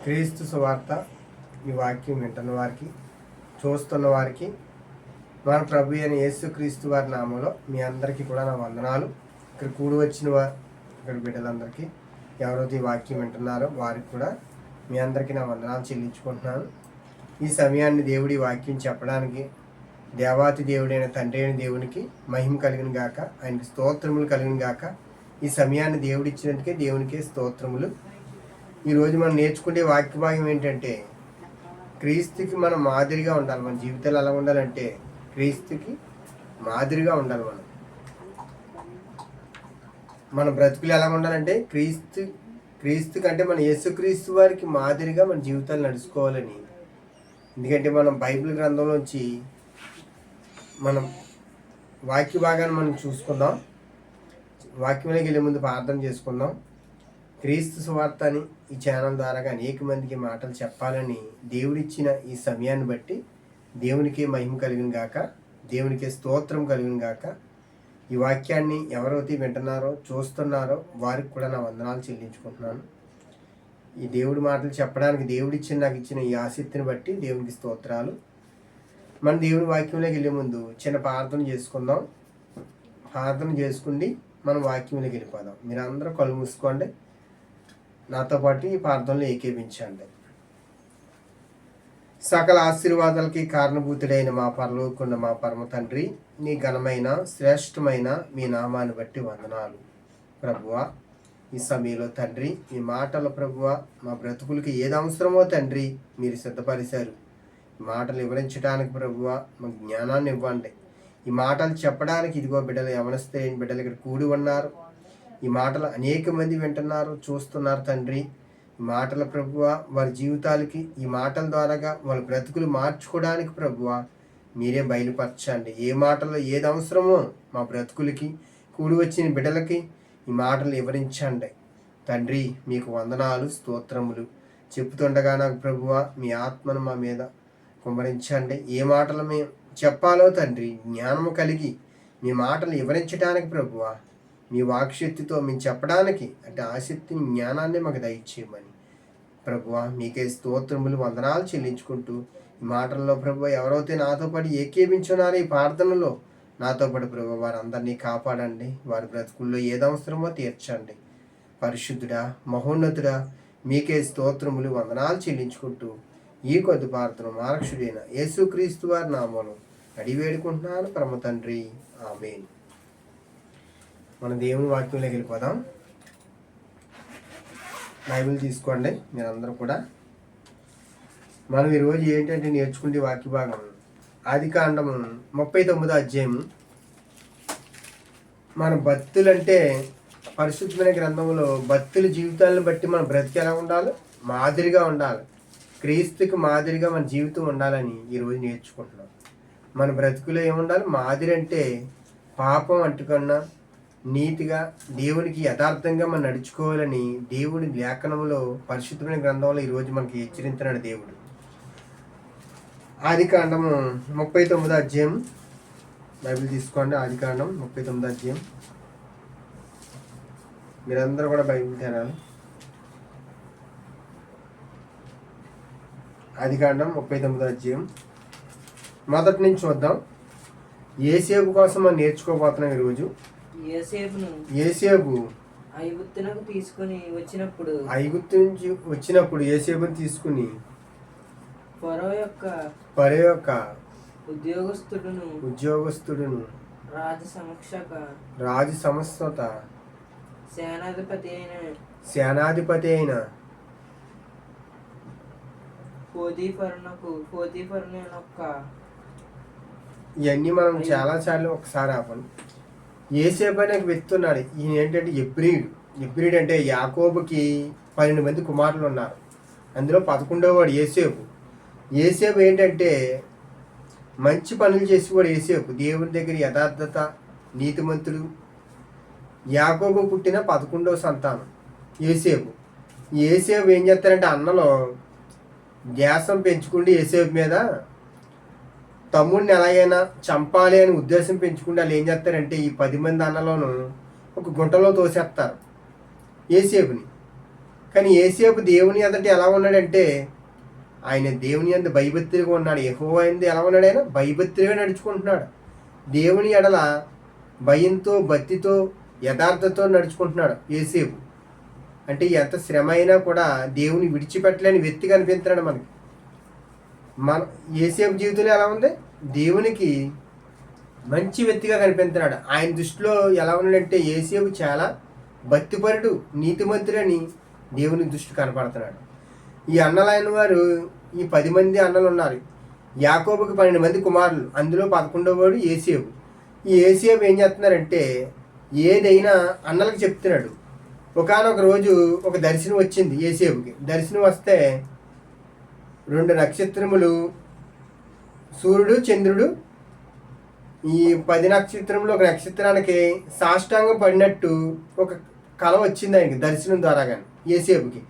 క్రీస్తు సువార్త ఈ వాక్యం వింటున్న వారికి, చూస్తున్న వారికి, మన ప్రభు అయిన యేసుక్రీస్తు వారి నామంలో మీ అందరికీ కూడా నా వందనాలు. ఇక్కడ కూడి వచ్చిన ఇక్కడ బిడ్డలందరికీ ఎవరైతే ఈ వాక్యం వింటున్నారో వారికి కూడా మీ అందరికీ నా వందనాలు చెల్లించుకుంటున్నాను. ఈ సమయాన్ని దేవుడి వాక్యం చెప్పడానికి దేవాతి దేవుడైన తండ్రి అయిన దేవునికి మహిమ కలిగిన గాక, ఆయనకి స్తోత్రములు కలిగిన గాక. ఈ సమయాన్ని దేవుడు ఇచ్చినందుకే దేవునికే స్తోత్రములు. ఈరోజు మనం నేర్చుకునే వాక్య భాగం ఏంటంటే, క్రీస్తుకి మనం మాదిరిగా ఉండాలి. మన జీవితాలు ఎలా ఉండాలంటే క్రీస్తుకి మాదిరిగా ఉండాలి. మన బ్రతుకులు ఎలా ఉండాలంటే క్రీస్తు కంటే మన యేసుక్రీస్తు వారికి మాదిరిగా మన జీవితాలు నడుచుకోవాలని. ఎందుకంటే మనం బైబిల్ గ్రంథంలోంచి మనం వాక్య భాగాన్ని మనం చూసుకుందాం. వాక్యంలోకి వెళ్ళే ముందు ప్రార్థన చేసుకుందాం. క్రీస్తు సువార్త అని ఈ ఛానల్ ద్వారా అనేక మందికి మాటలు చెప్పాలని దేవుడిచ్చిన ఈ సమయాన్ని బట్టి దేవునికి మహిమ కలిగిన గాక, దేవునికి స్తోత్రం కలిగిన గాక. ఈ వాక్యాన్ని ఎవరైతే వింటున్నారో చూస్తున్నారో వారికి కూడా నా వందనాలు చెల్లించుకుంటున్నాను. ఈ దేవుడి మాటలు చెప్పడానికి నాకు ఇచ్చిన ఈ ఆసక్తిని బట్టి దేవునికి స్తోత్రాలు. మన దేవుడి వాక్యంలోకి వెళ్ళే ముందు చిన్న ప్రార్థన చేసుకుందాం. ప్రార్థన చేసుకుండి మనం వాక్యంలోకి వెళ్ళిపోదాం. మీరు అందరూ కళ్ళు మూసుకోండి, నాతో పాటు ఈ ప్రార్థనలో ఏకీపించండి. సకల ఆశీర్వాదాలకి కారణభూతుడైన మా పరలోకున్న మా పరమ తండ్రి, నీ ఘనమైన శ్రేష్టమైన మీ నామాన్ని బట్టి వందనాలు ప్రభువా. ఈ సమయంలో తండ్రి, ఈ మాటల ప్రభువా మా బ్రతుకులకి ఏది అవసరమో తండ్రి మీరు సిద్ధపరిచారు. ఈ మాటలు వివరించడానికి ప్రభువా మాకు జ్ఞానాన్ని ఇవ్వండి. ఈ మాటలు చెప్పడానికి ఇదిగో బిడ్డలు యవనస్తులైన బిడ్డలు ఇక్కడ కూడి ఉన్నారు. ఈ మాటలు అనేక మంది వింటున్నారు, చూస్తున్నారు తండ్రి. ఈ మాటల ప్రభువా వారి జీవితాలకి ఈ మాటల ద్వారాగా వాళ్ళ బ్రతుకులు మార్చుకోవడానికి ప్రభువా మీరే బయలుపరచండి. ఏ మాటలో ఏది అవసరమో మా బ్రతుకులకి కూడి వచ్చిన బిడ్డలకి ఈ మాటలు వివరించండి తండ్రి. మీకు వందనాలు స్తోత్రములు. చెప్పుతుండగా నాకు ప్రభువా మీ ఆత్మను మా మీద కుమ్మరించండి. ఏ మాటలు మేము చెప్పాలో తండ్రి జ్ఞానము కలిగి మీ మాటలు వివరించడానికి ప్రభువా మీ వాక్శక్తితో మేము చెప్పడానికి అంటే ఆసక్తిని జ్ఞానాన్ని మాకు దయచేయమని ప్రభువా మీకే స్తోత్రములు వందనాలు చెల్లించుకుంటూ ఈ మాటల్లో ప్రభువా ఎవరైతే నాతో పాటు ఏకీభించున్నారో ఈ ప్రార్థనలో నాతో పాటు ప్రభువా వారందరినీ కాపాడండి. వారి బ్రతుకుల్లో ఏది అవసరమో తీర్చండి. పరిశుద్ధుడా మహోన్నతుడా మీకే స్తోత్రములు వందనాలు చెల్లించుకుంటూ ఈ కొద్ది ప్రార్థన మారక్షుడైన యేసుక్రీస్తు వారి నామములో అడిగి వేడుకుంటున్నాను పరమ తండ్రి, ఆమేన్. మన దేవుని వాక్యంలోకి వెళ్ళిపోదాం. బైబిల్ తీసుకోండి మీరందరూ కూడా. మనం ఈరోజు ఏంటంటే నేర్చుకుంటే వాక్య భాగం ఆదికాండము 39వ అధ్యాయము. మన భక్తులంటే పరిశుద్ధమైన గ్రంథంలో భక్తుల జీవితాలను బట్టి మన బ్రతికి ఎలా ఉండాలి, మాదిరిగా ఉండాలి. క్రీస్తుకి మాదిరిగా మన జీవితం ఉండాలని ఈరోజు నేర్చుకుంటున్నాం. మన బ్రతుకులో ఏముండాలి, మాదిరి అంటే పాపం అంటుకన్నా నీతిగా దేవునికి యథార్థంగా మనం నడుచుకోవాలని దేవుడి లేఖనంలో పరిశుద్ధమైన గ్రంథంలో ఈరోజు మనకి హెచ్చరించినాడు దేవుడు. ఆదికాండము 39వ అధ్యాయం బైబిల్ తీసుకోండి. ఆదికాండం 39వ అధ్యాయం. మీరందరూ కూడా బైబిల్ తెరాలి. ఆదికాండం 39వ అధ్యాయం మొదటి నుంచి చూద్దాం. యేసేపు కోసం మనం నేర్చుకోబోతున్నాం ఈరోజు. యేసేపు ఐగుప్తునకు తీసుకుని వచ్చినప్పుడు ఐగుప్తు నుంచి వచ్చినప్పుడు యేసేపుని తీసుకుని ఫరో యొక్క ఉద్యోగస్తుడును రాజు సమస్తత సేనాధిపతి అయిన పోతీఫరును ఇవన్నీ మనం చాలాసార్లు ఒకసారి ఆపండి. యేసేపు అనే వ్యక్తి ఉన్నాడు. ఈయన ఏంటంటే ఎబ్రీడ్ అంటే యాకోబుకి 12 మంది కుమారులు ఉన్నారు. అందులో 11వ వాడు యేసేపు ఏంటంటే మంచి పనులు చేసేవాడు. యేసేపు దేవుని దగ్గర యథార్థత, నీతిమంతుడు. యాకోబు పుట్టిన 11వ సంతానం యేసేపు ఏం చేస్తారంటే అన్నలో ధ్యాసం పెంచుకుంటూ యేసేపు మీద తమ్ముడిని ఎలాగైనా చంపాలి అని ఉద్దేశం పెంచుకుంటే వాళ్ళు ఏం చేస్తారంటే ఈ 10 మంది అన్నలోనూ ఒక గుంటలో తోసేస్తారు యేసేపుని. కానీ యేసేపు దేవుని ఎదుట ఎలా ఉన్నాడంటే ఆయన దేవుని యందు భయభక్తిగా ఉన్నాడు. యెహోవా యందు ఎలా ఉన్నాడు? ఆయన భయభక్తిగా నడుచుకుంటున్నాడు. దేవుని ఎడల భయంతో భక్తితో యథార్థతో నడుచుకుంటున్నాడు యేసేపు. అంటే ఎంత శ్రమ అయినా కూడా దేవుని విడిచిపెట్టలేని వ్యక్తిగా అనిపిస్తున్నాడు మనకి. మన యేసేపు జీవితంలో ఎలా ఉంది? దేవునికి మంచి వ్యక్తిగా కనిపిస్తున్నాడు. ఆయన దృష్టిలో ఎలా ఉన్నాడంటే యేసేపు చాలా భక్తిపరుడు, నీతిమంతుడని దేవుని దృష్టి కనపడుతున్నాడు. ఈ అన్నలైన వారు ఈ 10 మంది అన్నలు ఉన్నారు. యాకోబుకి 12 మంది కుమారులు, అందులో 11వ వాడు యేసేపు. ఈ యేసేపు ఏం చేస్తున్నారంటే ఏదైనా అన్నలకు చెప్తున్నాడు. ఒకానొక రోజు ఒక దర్శనం వచ్చింది యేసేపుకి. దర్శనం వస్తే 2 నక్షత్రములు, సూర్యుడు చంద్రుడు, ఈ 10 నక్షత్రంలో ఒక నక్షత్రానికి సాష్టాంగం పడినట్టు ఒక కళ వచ్చింది ఆయనకి దర్శనం ద్వారా. కానీ యేసేపుకి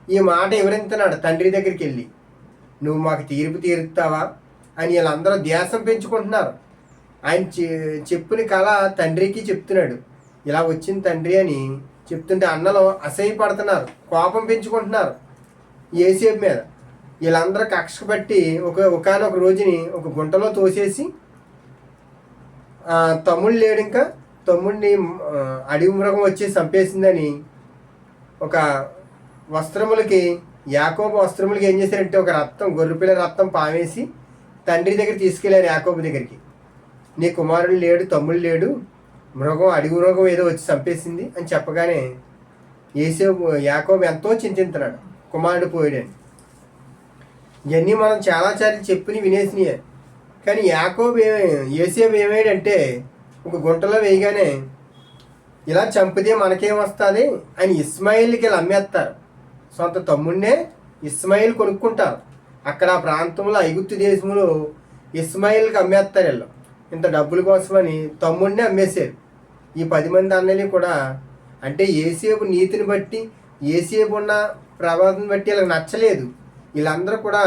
ఈ మాట వివరించున్నాడు తండ్రి దగ్గరికి వెళ్ళి, నువ్వు మాకు తీర్పు తీరుస్తావా అని వీళ్ళందరూ ధ్యాసం పెంచుకుంటున్నారు. ఆయన చెప్పిన కళ తండ్రికి చెప్తున్నాడు. ఇలా వచ్చింది తండ్రి అని చెప్తుంటే అన్నలు అసహ్యపడుతున్నారు, కోపం పెంచుకుంటున్నారు యేసేపు మీద. వీళ్ళందరూ కక్ష పట్టి ఒకానొక రోజుని ఒక గుంటలో తోసేసి తమ్ముడు లేడు, ఇంకా తమ్ముడిని అడవి మృగం వచ్చి చంపేసిందని ఒక వస్త్రములకి, యాకోబు వస్త్రములకి ఏం చేశారంటే ఒక రక్తం, గొర్రెపిల్ల రక్తం పావేసి తండ్రి దగ్గర తీసుకెళ్ళారు యాకోబు దగ్గరికి. నీ కుమారుడు లేడు, తమ్ముడు లేడు, అడవి మృగం ఏదో వచ్చి చంపేసింది అని చెప్పగానే యాకోబు ఎంతో చింతిస్తున్నాడు, కుమారుడు పోయాడని. ఇవన్నీ మనం చాలాసార్లు చెప్పిన వినేసినాయే. కానీ యేసేపు ఏమయ్యాడంటే ఒక గుంటలో వేయగానే ఇలా చంపితే మనకేం వస్తుంది అని ఇస్మాయిల్కి ఇలా అమ్మేస్తారు. సొంత తమ్ముడినే ఇస్మాయిల్ కొనుక్కుంటారు. అక్కడ ఆ ప్రాంతంలో ఐగుప్తు దేశంలో ఇస్మాయిల్కి అమ్మేస్తారు వీళ్ళు. ఇంత డబ్బుల కోసమని తమ్ముడినే అమ్మేశారు. ఈ 10 మంది అన్నలు కూడా అంటే యేసేపు నీతిని బట్టి, యేసేపు ఉన్న ప్రభావం బట్టి వీళ్ళకి నచ్చలేదు. వీళ్ళందరూ కూడా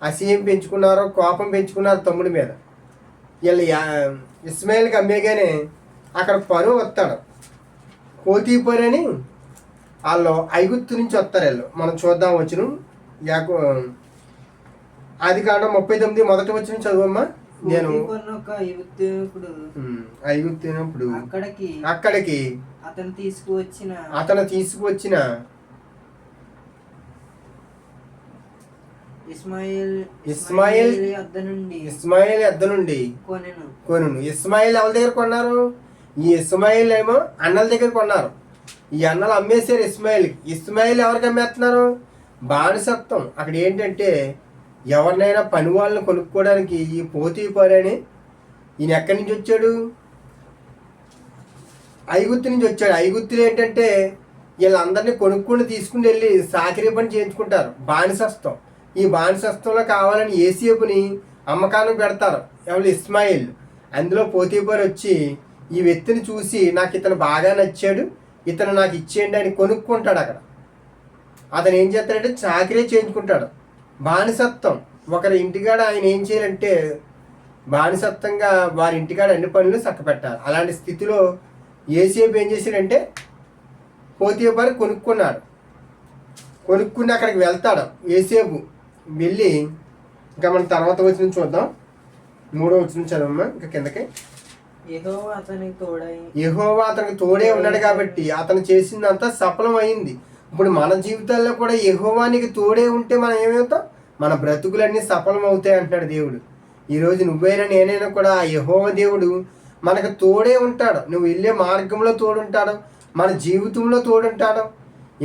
అసహ్యం పెంచుకున్నారు, కోపం పెంచుకున్నారు తమ్ముడి మీద. వీళ్ళు ఇస్మాయిల్కి అమ్మేగానే అక్కడ పరువు వస్తాడు, పోతీపరు అని. వాళ్ళు ఐగుప్తు నుంచి వస్తారు వీళ్ళు. మనం చూద్దాం వచ్చిన ఆదికాండం 39 మొదటి వచ్చిన చదువమ్మా. నేను ఐగుప్తునప్పుడు అక్కడికి అతను తీసుకువచ్చిన ఇస్మాయిల్ అద్ద నుండి కొనును. ఇస్మాయిల్ ఎవరి దగ్గర కొన్నారు? ఈ ఇస్మాయిల్ ఏమో అన్నల దగ్గర కొన్నారు. ఈ అన్నలు అమ్మేశారు ఇస్మాయిల్కి. ఇస్మాయిల్ ఎవరికి అమ్మేస్తున్నారు? బానిసత్వం. అక్కడ ఏంటంటే ఎవరినైనా పని వాళ్ళని కొనుక్కోవడానికి ఈ పోతీపరు అని ఈయన ఎక్కడి నుంచి వచ్చాడు? ఐగుప్తు నుంచి వచ్చాడు. ఐగుప్తులు ఏంటంటే వీళ్ళందరినీ కొనుక్కొని తీసుకుని వెళ్ళి సాకిరీ పని చేయించుకుంటారు, బానిసత్వం. ఈ బానిసత్వంలో కావాలని యేసేపుని అమ్మకానికి పెడతారు ఎవరు? ఇస్మాయిల్. అందులో పోతీపరు వచ్చి ఈ వ్యక్తిని చూసి నాకు ఇతను బాగా నచ్చాడు, ఇతను నాకు ఇచ్చేయండి అని కొనుక్కుంటాడు. అక్కడ అతను ఏం చేస్తాడంటే చాకరీ చేయించుకుంటాడు. బానిసత్వం. ఒకరి ఇంటికాడ ఆయన ఏం చేయాలంటే బానిసత్వంగా వారి ఇంటికాడ అన్ని పనులు చక్కపెట్టాలి. అలాంటి స్థితిలో యేసేపు ఏం చేశాడంటే పోతీపరు కొనుక్కున్నాడు. కొనుక్కుని అక్కడికి వెళ్తాడు యేసేపు. వెళ్ళి ఇంకా మనం తర్వాత వచ్చిన చూద్దాం. 3వ వచనం చదవమ్మా ఇంకా కిందకి. యెహోవా అతనికి తోడే ఉన్నాడు కాబట్టి అతను చేసిందంతా సఫలం అయింది. ఇప్పుడు మన జీవితాల్లో కూడా యెహోవానికి తోడే ఉంటే మనం ఏమవుతాం? మన బ్రతుకులన్నీ సఫలం అవుతాయి అంటున్నాడు దేవుడు. ఈరోజు నువ్వైనా నేనైనా కూడా ఆ యెహోవా దేవుడు మనకు తోడే ఉంటాడు. నువ్వు వెళ్ళే మార్గంలో తోడుంటాడు, మన జీవితంలో తోడుంటాడు.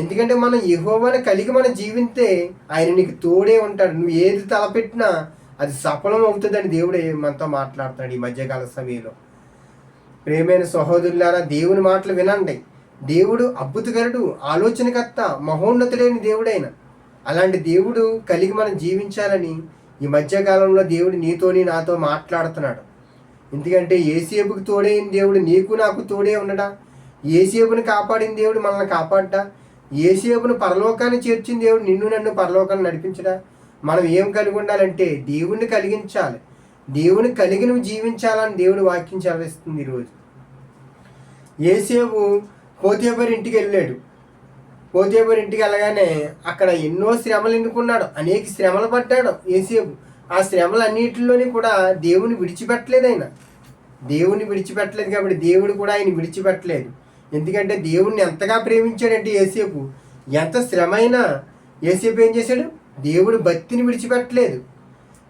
ఎందుకంటే మనం యెహోవాని కలిగి మనం జీవిస్తే ఆయన నీకు తోడే ఉంటాడు. నువ్వు ఏది తలపెట్టినా అది సఫలం అవుతుందని దేవుడు మనతో మాట్లాడుతున్నాడు ఈ మధ్యకాల సమయంలో. ప్రేమైన సహోదరులారా, దేవుని మాటలు వినండి. దేవుడు అద్భుతకరుడు, ఆలోచనకర్త, మహోన్నతుడైన దేవుడైన. అలాంటి దేవుడు కలిగి మనం జీవించాలని ఈ మధ్యకాలంలో దేవుడు నీతోని నాతో మాట్లాడుతున్నాడు. ఎందుకంటే యేసేపుకి తోడైన దేవుడు నీకు నాకు తోడే ఉండడా? యేసేపుని కాపాడిన దేవుడు మనల్ని కాపాడ్డా? యేసేపును పరలోకాన్ని చేర్చిన దేవుడు నిన్ను నన్ను పరలోకాన్ని నడిపించడా? మనం ఏం కలిగి ఉండాలంటే దేవుణ్ణి కలిగించాలి. దేవుని కలిగి నువ్వు జీవించాలని దేవుడు వాక్యం చదివిస్తుంది ఈరోజు. యేసేపు పోతీపరు ఇంటికి వెళ్ళాడు. పోతేపరి ఇంటికి వెళ్ళగానే అక్కడ ఎన్నో శ్రమలు ఎన్నుకున్నాడు, అనేక శ్రమలు పడ్డాడు యోసేపు. ఆ శ్రమలన్నిటిలోని కూడా దేవుని విడిచిపెట్టలేదు ఆయన. దేవుని విడిచిపెట్టలేదు కాబట్టి దేవుడు కూడా ఆయన విడిచిపెట్టలేదు. ఎందుకంటే దేవుణ్ణి ఎంతగా ప్రేమించాడంటే యోసేపు, ఎంత శ్రమ అయినా యోసేపు ఏం చేశాడు? దేవుడి భక్తిని విడిచిపెట్టలేదు,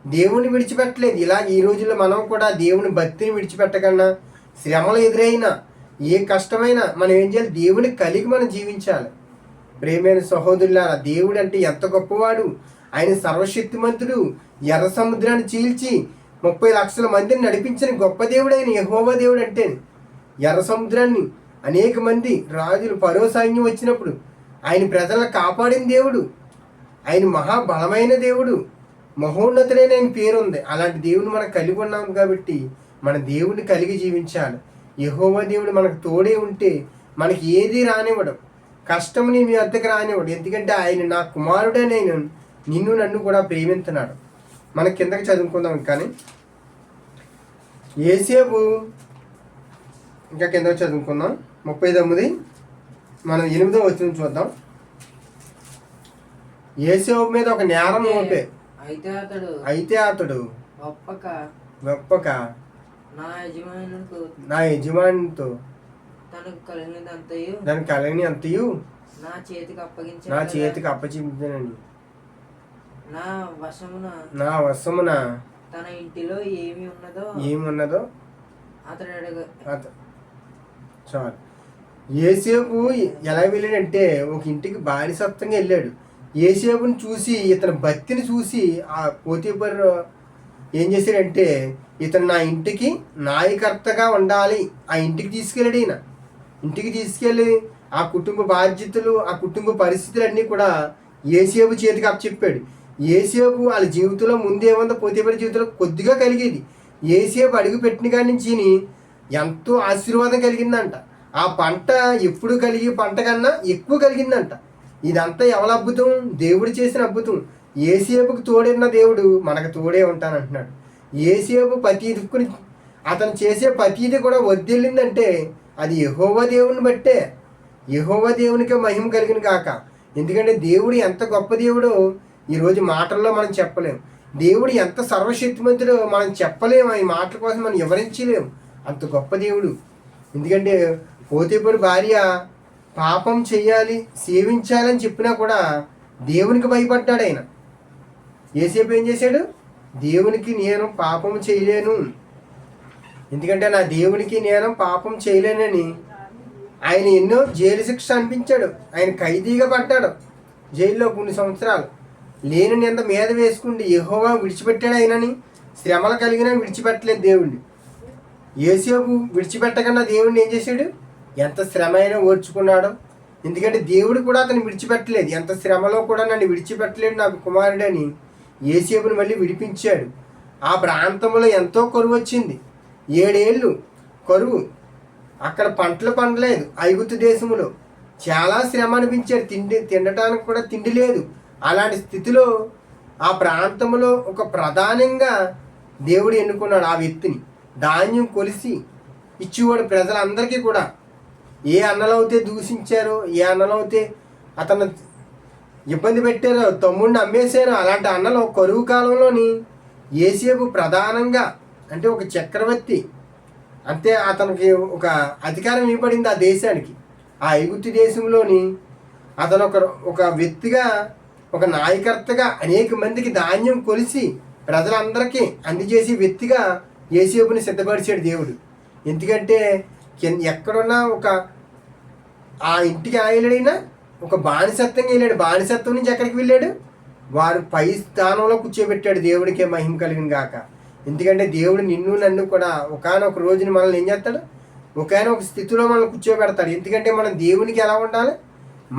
దేవుని విడిచిపెట్టలేదు. ఇలా ఈ రోజుల్లో మనం కూడా దేవుని భక్తిని విడిచిపెట్టకన్నా శ్రమలు ఎదురైనా ఏ కష్టమైనా మనం ఏం చేయాలి? దేవుని కలిగి మనం జీవించాలి. ప్రేమైన సహోదరులారా, దేవుడు అంటే ఎంత గొప్పవాడు! ఆయన సర్వశక్తిమంతుడు. ఎర్ర సముద్రాన్ని చీల్చి 30 లక్షల మందిని నడిపించిన గొప్ప దేవుడు ఆయన యెహోవా దేవుడు అంటే. ఎర్ర సముద్రాన్ని అనేక మంది రాజులు ఫరో సైన్యం వచ్చినప్పుడు ఆయన ప్రజలను కాపాడిన దేవుడు. ఆయన మహాబలమైన దేవుడు, మహోన్నతుడైన ఆయన పేరు ఉంది. అలాంటి దేవుని మనం కలిగి ఉన్నాం కాబట్టి మన దేవుడిని కలిగి జీవించాలి. యెహోవా దేవుడు మనకు తోడే ఉంటే మనకి ఏది రానివ్వడం, కష్టముని మీ వద్దకు రానివ్వడు. ఎందుకంటే ఆయన నా కుమారుడని ఆయన నిన్ను నన్ను కూడా ప్రేమిస్తున్నాడు. మన కిందకి చదువుకుందాం. కానీ యోసేపు ఇంకా కిందకి చదువుకుందాం. 39 మనం 8వ వచనం చూద్దాం. యోసేపు మీద ఒక నేరం మోపే, అయితే అతడు ఒప్పక నా యజమానితో తనకు కలిగినదంతయు దానికి కలిగిన అంతయు నా చేతికి అప్పచెప్పానని నా వశమున తన ఇంటిలో ఏమి ఉన్నదో అతడు చాలు. యోసేపు ఎలా వెళ్ళాడంటే ఒక ఇంటికి బానిసత్వంగా వెళ్ళాడు. యోసేపుని చూసి, ఇతని భక్తిని చూసి ఆ పోతీఫరు ఏం చేశాడంటే, ఇతను నా ఇంటికి నాయకర్తగా ఉండాలి, ఆ ఇంటికి తీసుకెళ్ళాడు. ఈయన ఇంటికి తీసుకెళ్ళి ఆ కుటుంబ బాధ్యతలు, ఆ కుటుంబ పరిస్థితులన్నీ కూడా యోసేపు చేతికి అప్పచెప్పాడు. యోసేపు వాళ్ళ జీవితంలో ముందేముందో పోతీఫరు జీవితంలో కొద్దిగా కలిగేది. యోసేపు అడుగు పెట్టిన కాడి నుంచి ఎంతో ఆశీర్వాదం కలిగిందంట. ఆ పంట ఎప్పుడు కలిగి పంట కన్నా ఎక్కువ కలిగిందంట. ఇదంతా ఎవరి అద్భుతం? దేవుడు చేసిన అద్భుతం. యోసేపుకు తోడైన దేవుడు మనకు తోడే ఉంటానంటున్నాడు. యోసేపు ప్రతి దిక్కుని అతను చేసే ప్రతిది కూడా వర్ధిల్లిందంటే అది యెహోవా దేవుని బట్టే. యెహోవా దేవునికే మహిమ కలిగిన కాక. ఎందుకంటే దేవుడు ఎంత గొప్ప దేవుడో ఈరోజు మాటల్లో మనం చెప్పలేం. దేవుడు ఎంత సర్వశక్తిమంతుడో మనం చెప్పలేము. ఈ మాటల కోసం మనం వివరించలేము. అంత గొప్ప దేవుడు. ఎందుకంటే పోతీఫరు భార్య పాపం చెయ్యాలి, సేవించాలని చెప్పినా కూడా దేవునికి భయపడ్డాడు ఆయన. యోసేపు ఏం చేశాడు? దేవునికి నేను పాపం చేయలేను, ఎందుకంటే నా దేవునికి నేను పాపం చేయలేనని ఆయన ఎన్నో జైలు శిక్ష అనిపించాడు. ఆయన ఖైదీగా పడ్డాడు జైల్లో కొన్ని సంవత్సరాలు. లేని నింద మీద వేసుకుండి యెహోవా విడిచిపెట్టాడు ఆయనని. శ్రమలు కలిగినా విడిచిపెట్టలేదు దేవుణ్ణి. యోసేపు విడిచిపెట్టకుండా దేవుడిని ఏం చేశాడు? ఎంత శ్రమ అయినా ఓర్చుకున్నాడు. ఎందుకంటే దేవుడు కూడా అతను విడిచిపెట్టలేదు. ఎంత శ్రమలో కూడా నన్ను విడిచిపెట్టలేడు నా కుమారుడని యోసేపుని మళ్ళీ విడిపించాడు. ఆ ప్రాంతంలో ఎంతో కరువు వచ్చింది. 7 ఏళ్ళు కరువు. అక్కడ పంటలు పండలేదు. ఐగుప్తు దేశంలో చాలా శ్రమ అనిపించాడు. తినడానికి కూడా తిండి లేదు. అలాంటి స్థితిలో ఆ ప్రాంతంలో ఒక ప్రధానంగా దేవుడు ఎన్నుకున్నాడు ఆ వ్యక్తిని. ధాన్యం కొలిసి ఇచ్చేవాడు ప్రజలందరికీ కూడా. ఏ అన్నలవుతే దూషించారో, ఏ అన్నలవుతే అతను ఇబ్బంది పెట్టారో, తమ్ముడిని అమ్మేశారో, అలాంటి అన్నలు కరువు కాలంలోని యోసేపు ప్రధానంగా, అంటే ఒక చక్రవర్తి, అంతే అతనికి ఒక అధికారం ఇవ్వబడింది ఆ దేశానికి. ఆ ఐగుప్తు దేశంలోని అతను ఒక వ్యక్తిగా, ఒక నాయకర్తగా అనేక మందికి ధాన్యం కొలిసి ప్రజలందరికీ అందజేసి వ్యక్తిగా యోసేపుని సిద్ధపరిచాడు దేవుడు. ఎందుకంటే ఎక్కడున్నా ఆ ఇంటికి ఎలా వెళ్ళాడైనా ఒక బానిసత్వంగా వెళ్ళాడు. బానిసత్వం నుంచి ఎక్కడికి వెళ్ళాడు? వారు పై స్థానంలో కూర్చోబెట్టాడు. దేవుడికే మహిమ కలిగిన గాక. ఎందుకంటే దేవుడు నిన్ను నన్ను కూడా ఒకానొక రోజుని మనల్ని ఏం చేస్తాడు? ఒకానొక స్థితిలో మనల్ని కూర్చోబెడతాడు. ఎందుకంటే మనం దేవునికి ఎలా ఉండాలి?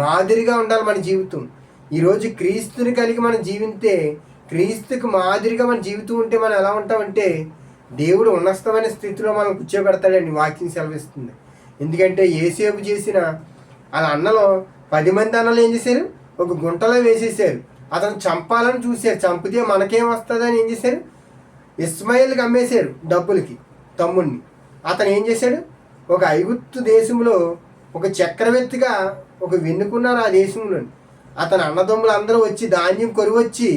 మాదిరిగా ఉండాలి మన జీవితం. ఈరోజు క్రీస్తుని కలిగి మనం జీవిస్తే, క్రీస్తుకు మాదిరిగా మన జీవితం ఉంటే మనం ఎలా ఉంటామంటే దేవుడు ఉన్నతమైన స్థితిలో మనం కూర్చోబెడతాడని వాక్యం సెలవిస్తుంది. ఎందుకంటే యోసేపు చేసిన వాళ్ళ అన్నలో 10 మంది అన్నలు ఏం చేశారు? ఒక గుంటలో వేసేసారు. అతను చంపాలని చూశారు. చంపితే మనకేం వస్తుందని ఏం చేశారు? ఇస్మాయిల్కి అమ్మేశారు డబ్బులకి తమ్ముడిని. అతను ఏం చేశాడు? ఒక ఐగుప్తు దేశంలో ఒక చక్రవర్తిగా ఒక వెన్నుకున్నారు ఆ దేశంలో. అతని అన్నదమ్ములు అందరూ వచ్చి ధాన్యం కొరివచ్చి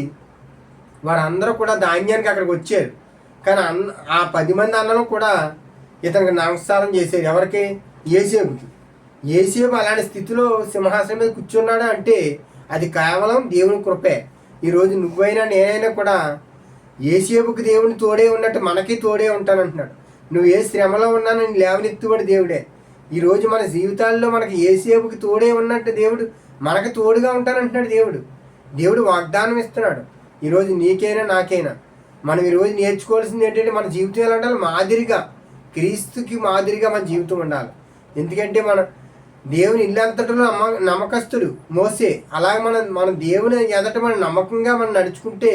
వారందరూ కూడా ధాన్యానికి అక్కడికి వచ్చారు. కానీ ఆ 10 మంది అన్నలు కూడా ఇతనికి నమస్కారం చేశారు. ఎవరికి? యోసేపుకి. యోసేపు అలాంటి స్థితిలో సింహాసనం మీద కూర్చున్నాడు అంటే అది కేవలం దేవుని కృపే. ఈరోజు నువ్వైనా నేనైనా కూడా యోసేపుకి దేవుని తోడే ఉన్నట్టు మనకి తోడే ఉంటానంటున్నాడు. నువ్వు ఏ శ్రమలో ఉన్నా నేను లేవనెత్తుబడి దేవుడే. ఈరోజు మన జీవితాల్లో మనకి యోసేపుకి తోడే ఉన్నట్టు దేవుడు మనకు తోడుగా ఉంటానంటున్నాడు. దేవుడు వాగ్దానం ఇస్తున్నాడు. ఈరోజు నీకైనా నాకైనా మనం ఈరోజు నేర్చుకోవాల్సింది ఏంటంటే మన జీవితం ఎలా ఉండాలి? మాదిరిగా, క్రీస్తుకి మాదిరిగా మన జీవితం ఉండాలి. ఎందుకంటే మన దేవుని ఇల్లంతటిలో నమ్మకస్తుడు మోసే. అలాగే మన దేవుని ఎదట మనం నమ్మకంగా మనం నడుచుకుంటే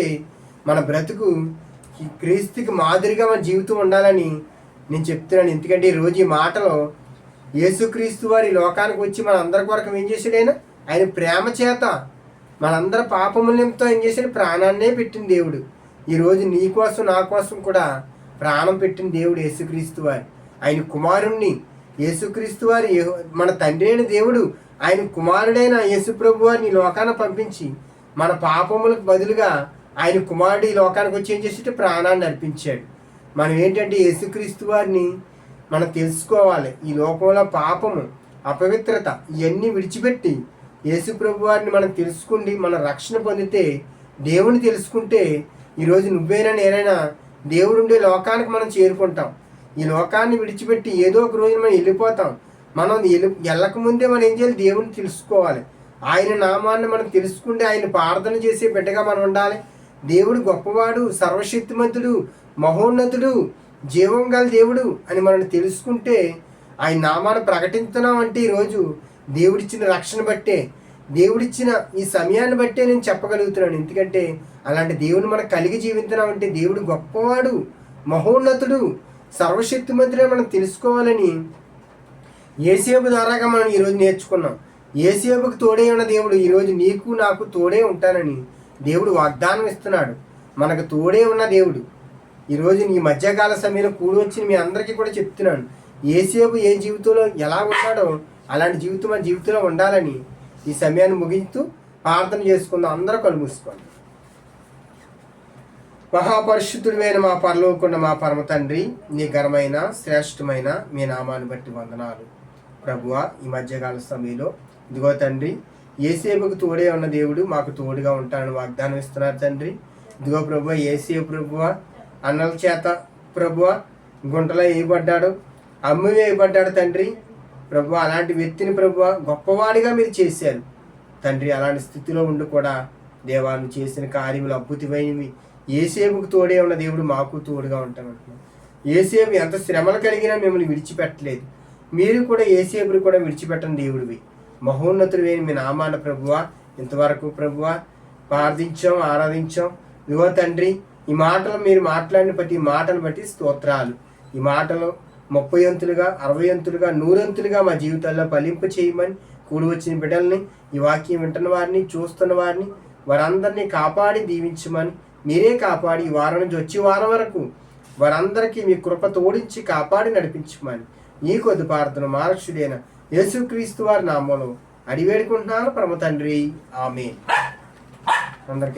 మన బ్రతుకు క్రీస్తుకి మాదిరిగా మన జీవితం ఉండాలని నేను చెప్తున్నాను. ఎందుకంటే ఈరోజు ఈ మాటలో యేసుక్రీస్తు వారి లోకానికి వచ్చి మన అందరి కొరకు ఏం చేశాడు? ఆయన ప్రేమ చేత మనందరి పాపములతో ఏం చేశాడు? ప్రాణాన్నే పెట్టిన దేవుడు. ఈరోజు నీ కోసం నా కోసం కూడా ప్రాణం పెట్టిన దేవుడు యేసుక్రీస్తు వారి. ఆయన కుమారుణ్ణి యేసుక్రీస్తు వారి మన తండ్రి అయిన దేవుడు ఆయన కుమారుడైన యేసుప్రభు వారిని లోకాన పంపించి మన పాపములకు బదులుగా ఆయన కుమారుడు ఈ లోకానికి వచ్చి ఏం చేసేట ప్రాణాన్ని అర్పించాడు. మనం ఏంటంటే యేసుక్రీస్తు వారిని మనం తెలుసుకోవాలి. ఈ లోకంలో పాపము, అపవిత్రత ఇవన్నీ విడిచిపెట్టి యేసుప్రభు వారిని మనం తెలుసుకుండి మన రక్షణ పొందితే, దేవుని తెలుసుకుంటే ఈరోజు నువ్వైనా నేనైనా దేవుడు ఉండే లోకానికి మనం చేరుకుంటాం. ఈ లోకాన్ని విడిచిపెట్టి ఏదో ఒక రోజు మనం వెళ్ళిపోతాం. మనం వెళ్ళకముందే మనం ఏం చేయాలి? దేవుని తెలుసుకోవాలి. ఆయన నామాన్ని మనం తెలుసుకుంటే ఆయన ప్రార్థన చేసే బిడ్డగా మనం ఉండాలి. దేవుడు గొప్పవాడు, సర్వశక్తిమంతుడు, మహోన్నతుడు, జీవం గల దేవుడు అని మనం తెలుసుకుంటే ఆయన నామాన్ని ప్రకటిస్తున్నాం అంటే ఈరోజు దేవుడిచ్చిన రక్షణ బట్టే, దేవుడిచ్చిన ఈ సమయాన్ని బట్టే నేను చెప్పగలుగుతున్నాను. ఎందుకంటే అలాంటి దేవుని మనం కలిగి జీవిస్తున్నాం అంటే దేవుడు గొప్పవాడు, మహోన్నతుడు, సర్వశక్తిమంతుడే మనం తెలుసుకోవాలని యేసేపు ద్వారాగా మనం ఈరోజు నేర్చుకున్నాం. యేసేపుకు తోడే ఉన్న దేవుడు ఈరోజు నీకు నాకు తోడే ఉంటానని దేవుడు వాగ్దానం ఇస్తున్నాడు. మనకు తోడే ఉన్న దేవుడు ఈరోజు ఈ మధ్యకాల సమయంలో కూడి వచ్చి మీ అందరికీ కూడా చెప్తున్నాను. యేసేపు ఏ జీవితంలో ఎలా ఉన్నాడో అలాంటి జీవితం మన జీవితంలో ఉండాలని ఈ సమయాన్ని ముగిస్తూ ప్రార్థన చేసుకుందాం. అందరూ కళ్ళు మూసుకోండి. మహాపరిశుద్ధుడైన మా పరలోకమున్న మా పరమ తండ్రి, నీ ఘనమైన శ్రేష్టమైన మీ నామాన్ని బట్టి వందనాలు ప్రభువా. ఈ మధ్యకాల సమయంలో ఇదిగో తండ్రి, యేసేపుకు తోడే ఉన్న దేవుడు మాకు తోడుగా ఉంటానని వాగ్దానం ఇస్తున్నారు తండ్రి. ఇదిగో ప్రభువా, యేసేపు ప్రభువా అన్నల చేత ప్రభువా గుంటలో వేయబడ్డాడు, అమ్మి వేయబడ్డాడు తండ్రి. ప్రభువా అలాంటి వ్యక్తిని ప్రభువా గొప్పవాడిగా మీరు చేశారు తండ్రి. అలాంటి స్థితిలో ఉండి కూడా దేవాన్ని చేసిన కార్యములు అద్భుతమైనవి. యేసేపుకు తోడే ఉన్న దేవుడు మాకు తోడుగా ఉంటామంటున్నాం. యేసేపు ఎంత శ్రమలు కలిగినా మిమ్మల్ని విడిచిపెట్టలేదు. మీరు కూడా యేసేపుని కూడా విడిచిపెట్టని దేవుడివి, మహోన్నతుడివైన మీ నామాన ప్రభువా ఇంతవరకు ప్రభువా ప్రార్థించాం, ఆరాధించాం. ఇదిగో తండ్రి, ఈ మాటలు మీరు మాట్లాడిన ప్రతి మాటను బట్టి స్తోత్రాలు. ఈ మాటలు 30 అంతులుగా, 60 అంతులుగా, 100 అంతులుగా మా జీవితాల్లో ఫలింప చేయమని కూడి వచ్చిన బిడ్డల్ని, ఈ వాక్యం వింటున్న వారిని, చూస్తున్న వారిని, వారందరినీ కాపాడి దీవించమని, మీరే కాపాడి ఈ వారం నుంచి వచ్చే వారం వరకు వారందరికీ మీ కృప తోడించి కాపాడి నడిపించమని ఈ కొద్ది ప్రార్థన మహారక్షుడైన యేసుక్రీస్తు వారి నామంలో అడివేడుకుంటున్నాను పరమ తండ్రి. ఆమేన్. అందరికీ